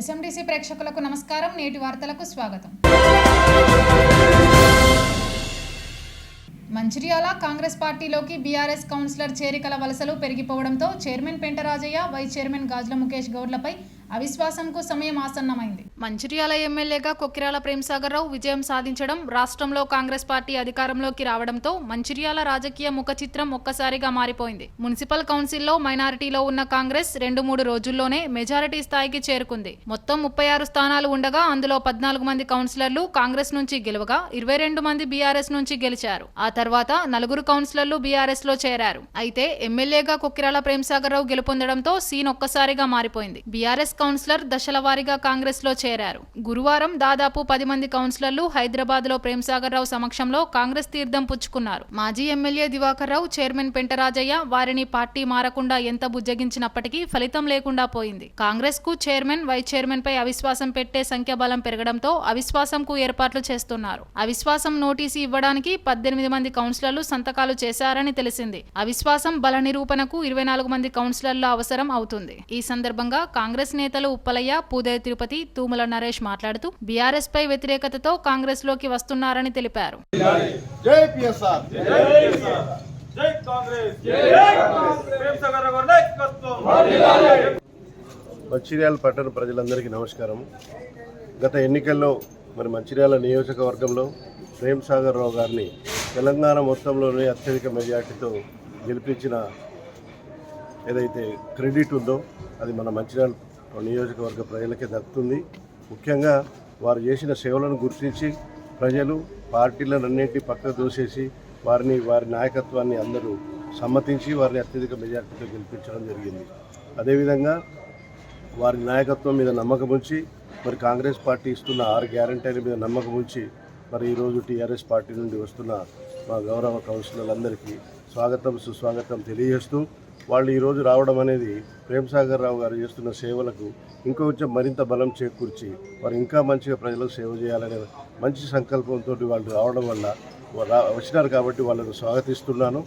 SMDC ప్రేక్షకులకు నమస్కారం. నేటి వార్తలకు స్వాగతం. మంచిర్యాల కాంగ్రెస్ పార్టీలోకి బీఆర్ఎస్ కౌన్సిలర్ చేరికల వలసలు పెరిగిపోవడంతో చైర్మన్ పెంటరాజయ్య, వైస్ చైర్మన్ గాజుల ముఖేష్ గౌడ్లపై అవిశ్వాసంకు సమయం ఆసన్నమైంది. మంచిర్యాల ఎమ్మెల్యేగా కొక్కిరాల ప్రేమ్సాగర్ రావు విజయం సాధించడం, రాష్ట్రంలో కాంగ్రెస్ పార్టీ అధికారంలోకి రావడంతో మంచిర్యాల రాజకీయ ముఖ చిత్రం ఒక్కసారిగా మారిపోయింది. మున్సిపల్ కౌన్సిల్లో మైనారిటీలో ఉన్న కాంగ్రెస్ 2-3 రోజుల్లోనే మెజారిటీ స్థాయికి చేరుకుంది. మొత్తం 36 స్థానాలు ఉండగా అందులో 14 మంది కౌన్సిలర్లు కాంగ్రెస్ నుంచి గెలవగా 22 మంది బీఆర్ఎస్ నుంచి గెలిచారు. ఆ తర్వాత 4 కౌన్సిలర్లు బీఆర్ఎస్ లో చేరారు. అయితే ఎమ్మెల్యేగా కొక్కిరాల ప్రేమ్సాగర్ రావు గెలుపొందడంతో సీన్ ఒక్కసారిగా మారిపోయింది. బీఆర్ఎస్ కౌన్సిలర్ దశల వారీగా కాంగ్రెస్ లో చేరారు. గురువారం దాదాపు 10 మంది కౌన్సిలర్లు హైదరాబాద్ లో ప్రేమ్సాగర్ రావు సమక్షంలో కాంగ్రెస్ తీర్థం పుచ్చుకున్నారు. మాజీ ఎమ్మెల్యే దివాకర్ రావు, చైర్మన్ పెంటరాజయ్య వారిని పార్టీ మారకుండా ఎంత బుజ్జగించినప్పటికీ ఫలితం లేకుండా పోయింది. కాంగ్రెస్ కు చైర్మన్, వైస్ చైర్మన్ పై అవిశ్వాసం పెట్టే సంఖ్యాబలం పెరగడంతో అవిశ్వాసంకు ఏర్పాట్లు చేస్తున్నారు. అవిశ్వాసం నోటీసు ఇవ్వడానికి 18 మంది కౌన్సిలర్లు సంతకాలు చేశారని తెలిసింది. అవిశ్వాసం బల నిరూపణకు 24 మంది కౌన్సిలర్ల అవసరం అవుతుంది. ఈ సందర్భంగా కాంగ్రెస్ నేతలు ఉప్పలయ్య, పూదే తిరుపతి, తూముల నరేష్ మాట్లాడుతూ బీఆర్ఎస్ పై వ్యతిరేకతతో కాంగ్రెస్ లోకి వస్తున్నారని తెలిపారు. మంచిర్యాల పట్టణ ప్రజలందరికీ నమస్కారం. గత ఎన్నికల్లో మంచిర్యాల నియోజకవర్గంలో ప్రేమ్సాగర్ రావు గారిని తెలంగాణ మొత్తంలోనే అత్యధిక మెజార్టీతో గెలిపించిన ఏదైతే క్రెడిట్ ఉందో అది మన మంచిర్యాల నియోజకవర్గ ప్రజలకే దక్కుతుంది. ముఖ్యంగా వారు చేసిన సేవలను గుర్తించి ప్రజలు పార్టీలన్నింటినీ పక్కకు దూసేసి వారి నాయకత్వాన్ని అందరూ సమ్మతించి వారిని అత్యధిక మెజార్టీతో గెలిపించడం జరిగింది. అదేవిధంగా వారి నాయకత్వం మీద నమ్మకం ఉంచి కాంగ్రెస్ పార్టీ ఇస్తున్న 6 గ్యారంటీల మీద నమ్మకం ఉంచి ఈరోజు టీఆర్ఎస్ పార్టీ నుండి వస్తున్న మా గౌరవ కౌన్సిలర్లందరికీ స్వాగతం సుస్వాగతం తెలియజేస్తూ వాళ్ళు ఈరోజు రావడం అనేది ప్రేమ్సాగర్ రావు గారు చేస్తున్న సేవలకు ఇంకొంచెం మరింత బలం చేకూర్చి వారు ఇంకా మంచిగా ప్రజలకు సేవ చేయాలనే మంచి సంకల్పంతో వాళ్ళు రావడం వల్ల వచ్చినారు కాబట్టి వాళ్ళను స్వాగతిస్తున్నాను.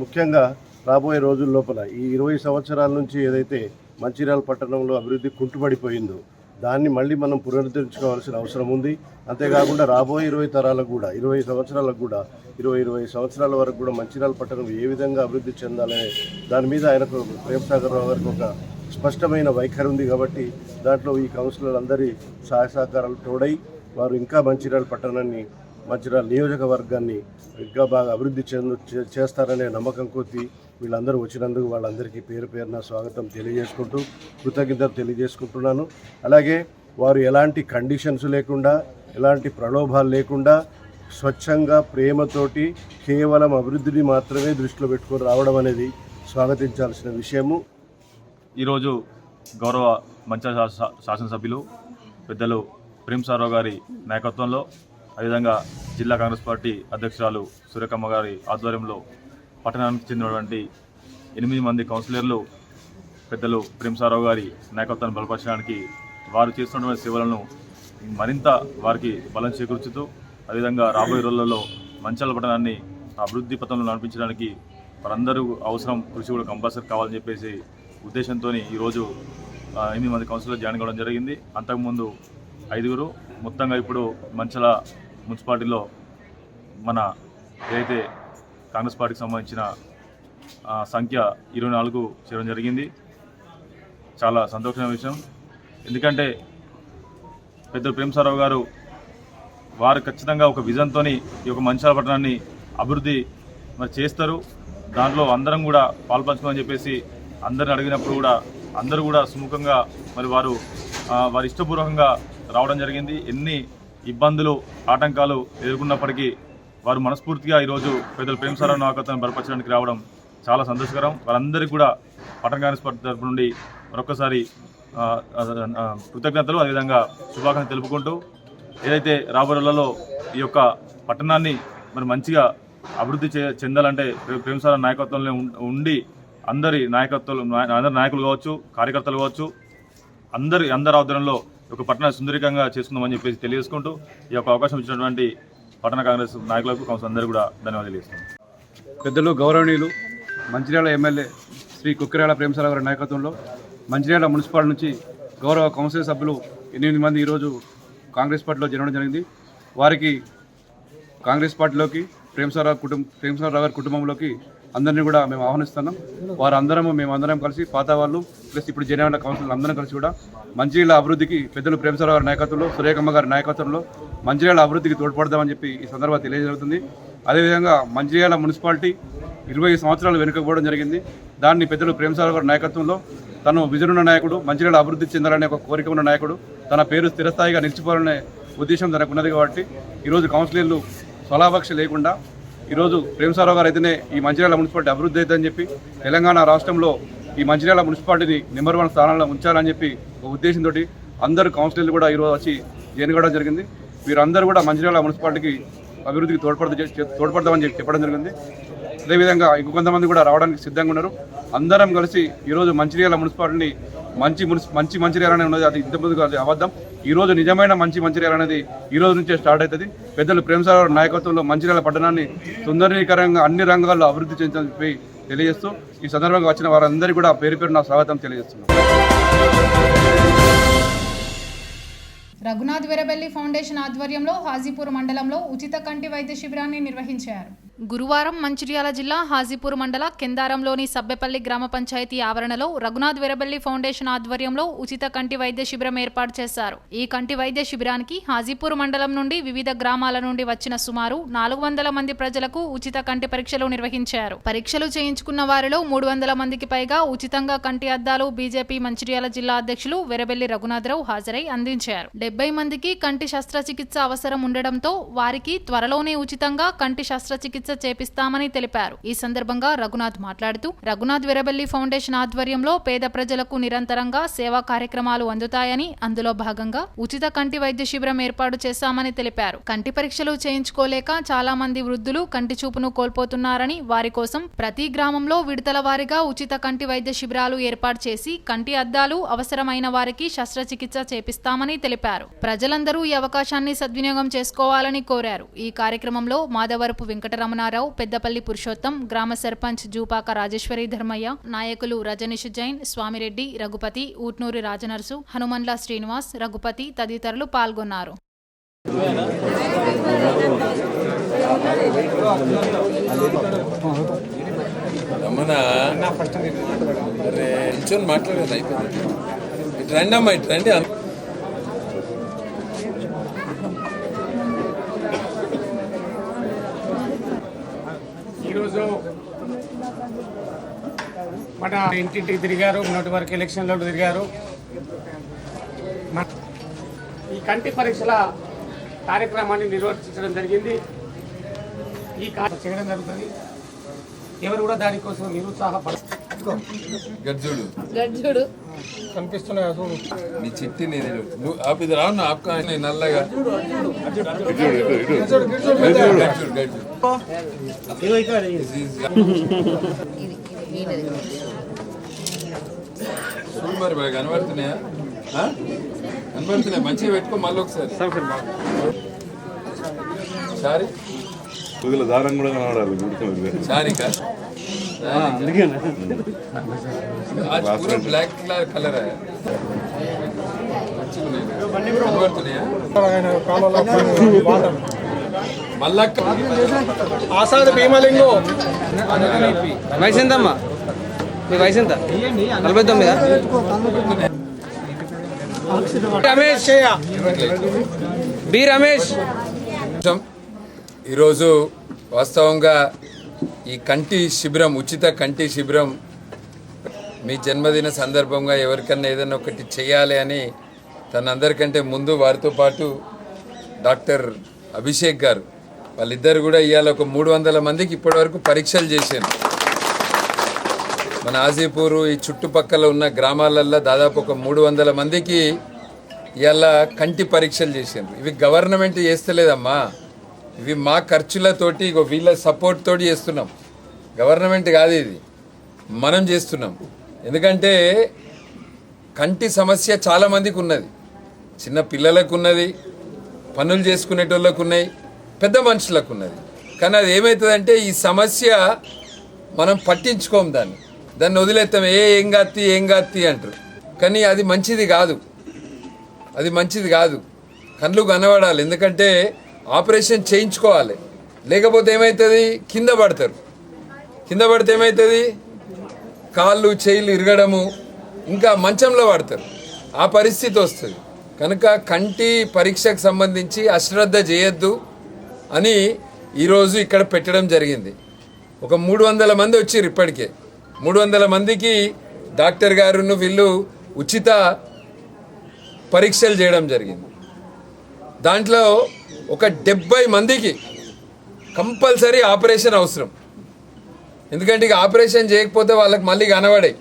ముఖ్యంగా రాబోయే రోజుల లోపల ఈ 20 సంవత్సరాల నుంచి ఏదైతే మంచిర్యాల పట్టణంలో అభివృద్ధి కుంటుపడిపోయిందో దాన్ని మళ్ళీ మనం పునరుద్ధరించుకోవాల్సిన అవసరం ఉంది. అంతేకాకుండా రాబోయే 20 తరాలకు కూడా 20 సంవత్సరాలకు కూడా 20 సంవత్సరాల వరకు కూడా మంచిర్యాల పట్టణం ఏ విధంగా అభివృద్ధి చెందాలనే దాని మీద ఆయనకు ప్రేమ్సాగర్ రావు గారికి ఒక స్పష్టమైన వైఖరి ఉంది. కాబట్టి దాంట్లో ఈ కౌన్సిలర్ అందరి సహాయ సహకారాలు తోడై వారు ఇంకా మంచిర్యాల పట్టణాన్ని, మంచిర్యాల నియోజకవర్గాన్ని ఇంకా బాగా అభివృద్ధి చేస్తారనే నమ్మకం కొద్దీ వీళ్ళందరూ వచ్చినందుకు వాళ్ళందరికీ పేరు పేరున స్వాగతం తెలియజేసుకుంటూ కృతజ్ఞతలు తెలియజేసుకుంటున్నాను. అలాగే వారు ఎలాంటి కండిషన్స్ లేకుండా, ఎలాంటి ప్రలోభాలు లేకుండా స్వచ్ఛంగా ప్రేమతోటి కేవలం అభివృద్ధిని మాత్రమే దృష్టిలో పెట్టుకొని రావడం అనేది స్వాగతించాల్సిన విషయము. ఈరోజు గౌరవ మంచిర్యాల శాసనసభ్యులు పెద్దలు ప్రేమ్సాగర్ రావు గారి నాయకత్వంలో, అదేవిధంగా జిల్లా కాంగ్రెస్ పార్టీ అధ్యక్షురాలు సూర్యకమ్మ గారి ఆధ్వర్యంలో పట్టణానికి చెందినటువంటి 8 మంది కౌన్సిలర్లు పెద్దలు ప్రేమ్సాగర్ రావు గారి నాయకత్వాన్ని బలపరచడానికి వారు చేస్తున్నటువంటి సేవలను మరింత వారికి బలం చేకూర్చుతూ, అదేవిధంగా రాబోయే రోజులలో మంచిర్యాల పట్టణాన్ని అభివృద్ధి పథంలో నడిపించడానికి వారందరూ అవసరం కృషి కూడా కంపల్సరీ కావాలని చెప్పేసి ఉద్దేశంతో ఈరోజు 8 మంది కౌన్సిలర్ జాయిన్ కావడం జరిగింది. అంతకుముందు 5 మొత్తంగా ఇప్పుడు మంచిర్యాల మున్సిపాలిటీలో మన ఏదైతే కాంగ్రెస్ పార్టీకి సంబంధించిన సంఖ్య 24 చేయడం జరిగింది. చాలా సంతోషమైన విషయం. ఎందుకంటే పెద్దలు ప్రేమ్సాగర్ రావు గారు వారు ఖచ్చితంగా ఒక విజన్తో ఈ యొక్క మంచిర్యాల పట్టణాన్ని అభివృద్ధి చేస్తారు. దాంట్లో అందరం కూడా పాల్పంచుకోమని చెప్పేసి అందరిని అడిగినప్పుడు కూడా అందరూ కూడా సుముఖంగా వారి ఇష్టపూర్వకంగా రావడం జరిగింది. ఎన్ని ఇబ్బందులు, ఆటంకాలు ఎదుర్కొన్నప్పటికీ వారు మనస్ఫూర్తిగా ఈరోజు పెద్దలు ప్రేమ్సాగర్ రావు నాయకత్వాన్ని బలపరచడానికి రావడం చాలా సంతోషకరం. వారందరికీ కూడా పట్టణ కాంగ్రెస్ పార్టీ తరఫు నుండి మరొకసారి కృతజ్ఞతలు, అదేవిధంగా శుభాకాంక్షలు తెలుపుకుంటూ ఏదైతే రాబోయే రోజులలో ఈ యొక్క పట్టణాన్ని మంచిగా అభివృద్ధి చెందాలంటే ప్రేమ్సాగర్ రావు నాయకత్వంలో ఉండి అందరి నాయకులు కావచ్చు, కార్యకర్తలు కావచ్చు, అందరి ఆధ్వర్యంలో ఒక పట్టణ సుందరికంగా చేసుకుందామని చెప్పేసి తెలియజేసుకుంటూ ఈ యొక్క అవకాశం ఇచ్చినటువంటి పట్టణ కాంగ్రెస్ నాయకులకు కౌన్సిల్ అందరూ కూడా ధన్యవాదాలు తెలియజేస్తున్నాను. పెద్దలు గౌరవనీయులు మంచిర్యాల ఎమ్మెల్యే శ్రీ కొక్కిరాల ప్రేమ్సాగర్ గారి నాయకత్వంలో మంచిర్యాల మున్సిపాలిటీ నుంచి గౌరవ కౌన్సిల్ సభ్యులు 8 మంది ఈరోజు కాంగ్రెస్ పార్టీలో చేరడం జరిగింది. వారికి కాంగ్రెస్ పార్టీలోకి ప్రేమసాగర్ రావు గారి కుటుంబంలోకి అందరినీ కూడా మేము ఆహ్వానిస్తున్నాం. మేమందరం కలిసి పాత వాళ్ళు ప్లస్ ఇప్పుడు జనరల్ కౌన్సిల్ అందరం కలిసి కూడా మంచిర్యాల అభివృద్ధికి పెద్దలు ప్రేమసాగర్ రావు గారి నాయకత్వంలో, సురేఖమ్మ గారి నాయకత్వంలో మంచిర్యాల అభివృద్ధికి తోడ్పడదామని చెప్పి ఈ సందర్భంగా తెలియజరుగుతుంది. అదేవిధంగా మంచిర్యాల మున్సిపాలిటీ 20 సంవత్సరాలు వెనుకపోవడం జరిగింది. దాన్ని పెద్దలు ప్రేమసాగర్ గారి నాయకత్వంలో తను విజనున్న నాయకుడు, మంచిర్యాల అభివృద్ధి చెందాలనే ఒక కోరిక ఉన్న నాయకుడు, తన పేరు స్థిరస్థాయిగా నిలిచిపోవాలనే ఉద్దేశం తనకు ఉన్నది. కాబట్టి ఈరోజు కౌన్సిలర్లు స్వలాపక్ష లేకుండా ఈరోజు ప్రేమసాగర్ గారు అయితేనే ఈ మంచిర్యాల మున్సిపాలిటీ అభివృద్ధి అవుతుందని చెప్పి తెలంగాణ రాష్ట్రంలో ఈ మంచిర్యాల మున్సిపాలిటీని నెంబర్ 1 స్థానంలో ఉంచాలని చెప్పి ఒక ఉద్దేశంతో అందరూ కౌన్సిలర్లు కూడా ఈరోజు వచ్చి జాయిన్ కావడం జరిగింది. వీరందరూ కూడా మంచిర్యాల మున్సిపాలిటీకి అభివృద్ధికి తోడ్పడదామని చెప్పడం జరిగింది. అదేవిధంగా ఇంకొంతమంది కూడా రావడానికి సిద్ధంగా ఉన్నారు. అందరం కలిసి ఈరోజు మంచిర్యాల మున్సిపాలిటీని మంచి మంచిర్యాల అనేది అది ఇంతకుముందు అది అబద్ధం. ఈరోజు నిజమైన మంచిర్యాల అనేది ఈ రోజు నుంచే స్టార్ట్ అవుతుంది. పెద్దలు ప్రేమసాగర్ నాయకత్వంలో మంచిర్యాల పట్టణాన్ని సుందరీకరంగా అన్ని రంగాల్లో అభివృద్ధి చెందాలని చెప్పి తెలియజేస్తూ ఈ సందర్భంగా వచ్చిన వారందరికీ కూడా పేరు పేరున స్వాగతం తెలియజేస్తున్నాం. రఘునాథ్ వీరబెల్లి ఫౌండేషన్ ఆధ్వర్యంలో హాజీపూర్ మండలంలో ఉచిత కంటి వైద్య శిబిరాన్ని నిర్వహించారు. గురువారం మంచిర్యాల జిల్లా హాజీపూర్ మండల కెందారంలోని సబ్బెపల్లి గ్రామ పంచాయతీ ఆవరణలో రఘునాథ్ వీరబెల్లి ఫౌండేషన్ ఆధ్వర్యంలో ఉచిత కంటి వైద్య శిబిరం ఏర్పాటు చేశారు. ఈ కంటి వైద్య శిబిరానికి హాజీపూర్ మండలం నుండి వివిధ గ్రామాల నుండి వచ్చిన సుమారు 400 మంది ప్రజలకు ఉచిత కంటి పరీక్షలు నిర్వహించారు. పరీక్షలు చేయించుకున్న వారిలో 300 మందికి పైగా ఉచితంగా కంటి అద్దాలు బీజేపీ మంచిర్యాల జిల్లా అధ్యక్షులు వీరబెల్లి రఘునాథరావు హాజరై అందించారు. 70 మందికి కంటి శస్త్రచికిత్స అవసరం ఉండడంతో వారికి త్వరలోనే ఉచితంగా కంటి శస్త్రచికిత్స చేపిస్తామని తెలిపారు. ఈ సందర్భంగా రఘునాథ్ మాట్లాడుతూ రఘునాథ్ వీరబెల్లి ఫౌండేషన్ ఆధ్వర్యంలో పేద ప్రజలకు నిరంతరంగా సేవా కార్యక్రమాలు అందుతాయని, అందులో భాగంగా ఉచిత కంటి వైద్య శిబిరం ఏర్పాటు చేశామని తెలిపారు. కంటి పరీక్షలు చేయించుకోలేక చాలా మంది వృద్ధులు కంటి చూపును కోల్పోతున్నారని, వారి కోసం ప్రతి గ్రామంలో విడతల వారీగా ఉచిత కంటి వైద్య శిబిరాలు ఏర్పాటు చేసి కంటి అద్దాలు అవసరమైన వారికి శస్త్రచికిత్స చేపిస్తామని తెలిపారు. ప్రజలందరూ ఈ అవకాశాన్ని సద్వినియోగం చేసుకోవాలని కోరారు. ఈ కార్యక్రమంలో మాధవరపు వెంకటరమణారావు, పెద్దపల్లి పురుషోత్తం, గ్రామ సర్పంచ్ జూపాక రాజేశ్వరి ధర్మయ్య, నాయకులు రజనీష్ జైన్, స్వామిరెడ్డి, రఘుపతి, ఊట్నూరి రాజనర్సు, హనుమండ్ల శ్రీనివాస్, రఘుపతి తదితరులు పాల్గొన్నారు. ఈరోజు మన ఇంటింటికి తిరిగారు, మొన్నటి వరకు ఎలక్షన్లో తిరిగారు. ఈ కంటి పరీక్షల కార్యక్రమాన్ని నిర్వర్తించడం జరిగింది. ఈ చేయడం జరుగుతుంది. ఎవరు కూడా దానికోసం నిరుత్సాహపడదు. గడ్జుడు కనిపిస్తున్నాయి నీ చిట్టి నువ్వు ఇది రావు నా ఆప్కా నల్లగా మరి బాగా కనబడుతున్నాయా? కనబడుతున్నాయి. మంచిగా పెట్టుకో మళ్ళీ ఒకసారి. సారీ దారం కూడా కనబడాలి. సారీకా బ్లాక్ కలర్ కనబడుతున్నాయా? మల్లక్క ఆసాద్ భీమలింగు వయసు ఎంతమ్మా? మీ వయసు ఎంత? 49. రమేష్ బి రమేష్. ఈరోజు వాస్తవంగా ఈ కంటి శిబిరం, ఉచిత కంటి శిబిరం మీ జన్మదిన సందర్భంగా ఎవరికన్నా ఏదైనా ఒకటి చేయాలి అని తనందరికంటే ముందు వారితో పాటు డాక్టర్ అభిషేక్ గారు వాళ్ళిద్దరు కూడా ఇవాళ ఒక 300 మందికి ఇప్పటివరకు పరీక్షలు చేశారు. మన హాజీపూరు ఈ చుట్టుపక్కల ఉన్న గ్రామాలల్లో దాదాపు ఒక 300 మందికి ఇవాళ కంటి పరీక్షలు చేశారు. ఇవి గవర్నమెంట్ చేస్తలేదమ్మా, ఇవి మా ఖర్చులతోటి వీళ్ళ సపోర్ట్ తోటి చేస్తున్నాం. గవర్నమెంట్ కాదు, ఇది మనం చేస్తున్నాం. ఎందుకంటే కంటి సమస్య చాలామందికి ఉన్నది. చిన్న పిల్లలకు ఉన్నది, పనులు చేసుకునేటోళ్ళకు ఉన్నాయి, పెద్ద మనుషులకు ఉన్నది. కానీ అది ఏమవుతుందంటే ఈ సమస్య మనం పట్టించుకోం, దాన్ని వదిలేస్తాం. ఏం కాత్తి అంటారు. కానీ అది మంచిది కాదు. అది మంచిది కాదు. కళ్ళు కనబడాలి, ఎందుకంటే ఆపరేషన్ చేయించుకోవాలి. లేకపోతే ఏమవుతుంది, కింద పడతారు. కింద పడితే ఏమవుతుంది, కాళ్ళు చేయిలు ఇరగడము, ఇంకా మంచంలో పడతారు. ఆ పరిస్థితి వస్తుంది. కనుక కంటి పరీక్షకు సంబంధించి అశ్రద్ధ చేయొద్దు అని ఈరోజు ఇక్కడ పెట్టడం జరిగింది. ఒక 300 మంది వచ్చారు. ఇప్పటికే 300 మందికి డాక్టర్ గారును వీళ్ళు ఉచిత పరీక్షలు చేయడం జరిగింది. దాంట్లో ఒక 70 మందికి కంపల్సరీ ఆపరేషన్ అవసరం. ఎందుకంటే ఇక ఆపరేషన్ చేయకపోతే వాళ్ళకి మళ్ళీ కనబడాయి.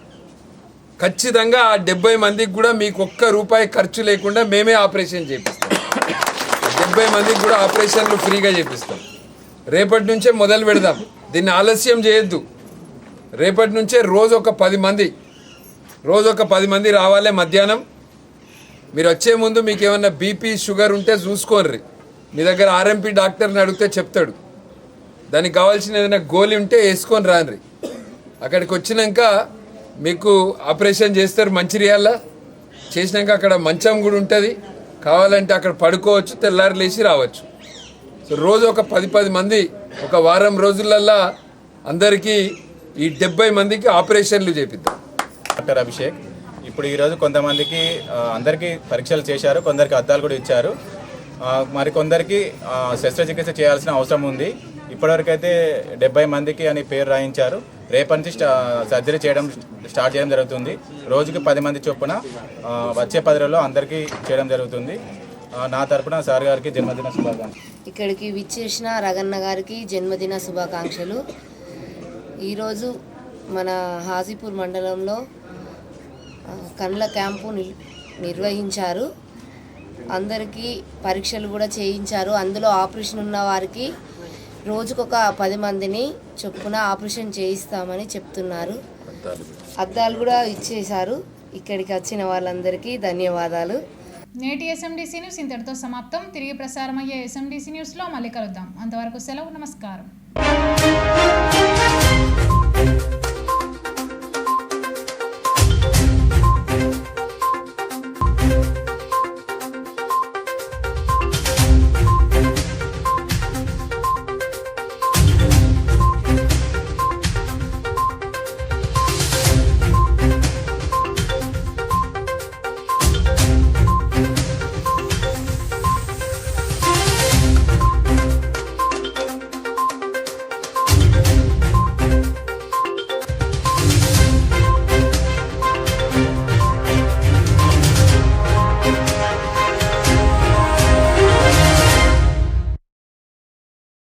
ఖచ్చితంగా ఆ 70 మందికి కూడా మీకు ఒక్క రూపాయి ఖర్చు లేకుండా మేమే ఆపరేషన్ చేపిస్తాం. 70 మందికి కూడా ఆపరేషన్లు ఫ్రీగా చేపిస్తాం. రేపటి నుంచే మొదలు పెడదాం, దీన్ని ఆలస్యం చేయొద్దు. రేపటి నుంచే రోజు ఒక 10 మంది రావాలి. మధ్యాహ్నం మీరు వచ్చే ముందు మీకు ఏమన్నా బీపీ షుగర్ ఉంటే చూసుకోర్రి. మీ దగ్గర ఆర్ఎంపీ డాక్టర్ని అడిగితే చెప్తాడు. దానికి కావాల్సిన ఏదైనా గోళీ ఉంటే వేసుకొని రాన్రి. అక్కడికి వచ్చినాక మీకు ఆపరేషన్ చేస్తారు. మంచిర్యాల చేసినాక అక్కడ మంచం కూడా ఉంటుంది, కావాలంటే అక్కడ పడుకోవచ్చు, తెల్లారి లేచి రావచ్చు. సో రోజు ఒక 10 మంది ఒక వారం రోజులల్లా అందరికీ ఈ 70 మందికి ఆపరేషన్లు చేపిద్దాం. డాక్టర్ అభిషేక్. ఇప్పుడు ఈరోజు కొంతమందికి అందరికీ పరీక్షలు చేశారు, కొందరికి అద్దాలు కూడా ఇచ్చారు, మరికొందరికి శస్త్రచికిత్స చేయాల్సిన అవసరం ఉంది. ఇప్పటివరకు అయితే 70 మందికి అని పేరు రాయించారు. రేపటి నుంచి సర్జరీ స్టార్ట్ చేయడం జరుగుతుంది. రోజుకి 10 మంది చొప్పున వచ్చే 10 రోజుల్లో అందరికీ చేయడం జరుగుతుంది. నా తరపున సార్ గారికి జన్మదిన శుభాకాంక్షలు. ఇక్కడికి విచ్చేసిన రగన్న గారికి జన్మదిన శుభాకాంక్షలు. ఈరోజు మన హాజీపూర్ మండలంలో కండ్ల క్యాంపు నిర్వహించారు. అందరికీ పరీక్షలు కూడా చేయించారు. అందులో ఆపరేషన్ ఉన్న వారికి రోజుకొక 10 మందిని చొప్పున ఆపరేషన్ చేయిస్తామని చెప్తున్నారు. అద్దాలు కూడా ఇచ్చేశారు. ఇక్కడికి వచ్చిన వాళ్ళందరికీ ధన్యవాదాలు. నేటి ఎస్ఎండిసి న్యూస్ ఇంతటితో సమాప్తం. తిరిగి ప్రసారమయ్యే ఎస్ఎండిసి న్యూస్లో మళ్ళీ కలుద్దాం. అంతవరకు సెలవు. నమస్కారం.